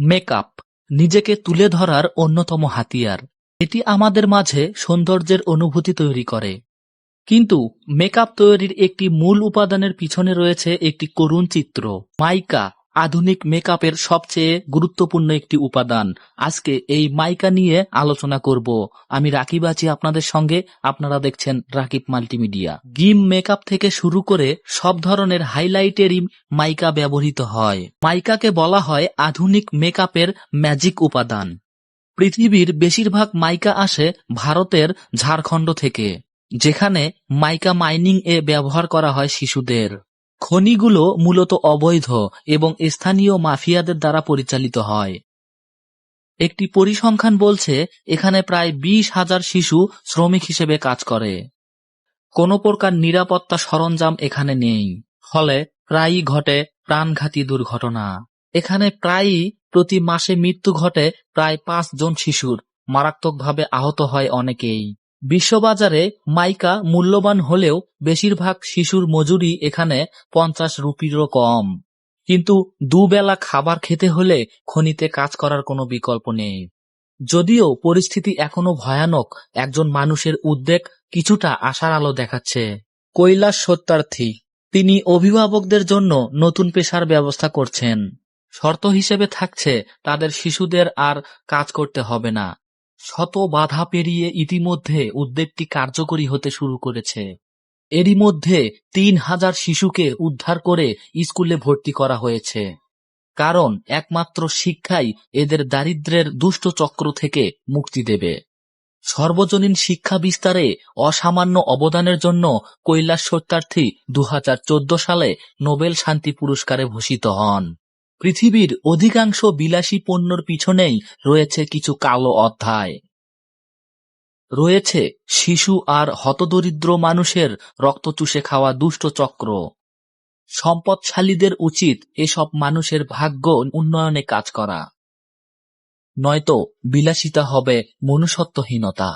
Makeup নিজেকে তুলে ধরার অন্যতম হাতিয়ার। এটি আমাদের মাঝে সৌন্দর্যের অনুভূতি তৈরি করে। কিন্তু মেকআপ তৈরির একটি মূল উপাদানের পিছনে রয়েছে একটি করুণ চিত্র। মাইকা আধুনিক মেকআপের সবচেয়ে গুরুত্বপূর্ণ একটি উপাদান। আজকে এই মাইকা নিয়ে আলোচনা করব। আমি রাকিব আছি আপনাদের সঙ্গে। আপনারা দেখছেন রাকিব মাল্টিমিডিয়া। গিম মেকআপ থেকে শুরু করে সব ধরনের হাইলাইটেরই মাইকা ব্যবহৃত হয়। মাইকাকে বলা হয় আধুনিক মেকআপের ম্যাজিক উপাদান। পৃথিবীর বেশিরভাগ মাইকা আসে ভারতের ঝাড়খণ্ড থেকে, যেখানে মাইকা মাইনিং এ ব্যবহার করা হয় শিশুদের। খনিগুলো মূলত অবৈধ এবং স্থানীয় মাফিয়াদের দ্বারা পরিচালিত হয়। একটি পরিসংখ্যান বলছে এখানে প্রায় 20,000 শিশু শ্রমিক হিসেবে কাজ করে। কোনো প্রকার নিরাপত্তা সরঞ্জাম এখানে নেই, ফলে প্রায়ই ঘটে প্রাণঘাতী দুর্ঘটনা। এখানে প্রায়ই প্রতি মাসে মৃত্যু ঘটে প্রায় 5 জন শিশুর, মারাত্মকভাবে আহত হয় অনেকেই। বিশ্ববাজারে মাইকা মূল্যবান হলেও বেশিরভাগ শিশুর মজুরি এখানে 50 রুপিরও কম। কিন্তু দুবেলা খাবার খেতে হলে খনিতে কাজ করার কোনো বিকল্প নেই। যদিও পরিস্থিতি এখনো ভয়ানক, একজন মানুষের উদ্বেগ কিছুটা আশার আলো দেখাচ্ছে। কৈলাস সত্যার্থী, তিনি অভিভাবকদের জন্য নতুন পেশার ব্যবস্থা করছেন। শর্ত হিসেবে থাকছে তাদের শিশুদের আর কাজ করতে হবে না। শত বাধা পেরিয়ে ইতিমধ্যে উদ্যোগটি কার্যকরী হতে শুরু করেছে। এরই মধ্যে 3,000 শিশুকে উদ্ধার করে স্কুলে ভর্তি করা হয়েছে। কারণ একমাত্র শিক্ষাই এদের দারিদ্র্যের দুষ্ট চক্র থেকে মুক্তি দেবে। সর্বজনীন শিক্ষা বিস্তারে অসামান্য অবদানের জন্য কৈলাস সত্যার্থী 2014 সালে নোবেল শান্তি পুরস্কারে ভূষিত হন। পৃথিবীর অধিকাংশ বিলাসী পণ্যর পিছনেই রয়েছে কিছু কালো অধ্যায়। রয়েছে শিশু আর হতদরিদ্র মানুষের রক্ত চুষে খাওয়া দুষ্ট চক্র। সম্পদশালীদের উচিত এসব মানুষের ভাগ্য উন্নয়নে কাজ করা, নয়তো বিলাসিতা হবে মনুষ্যত্বহীনতা।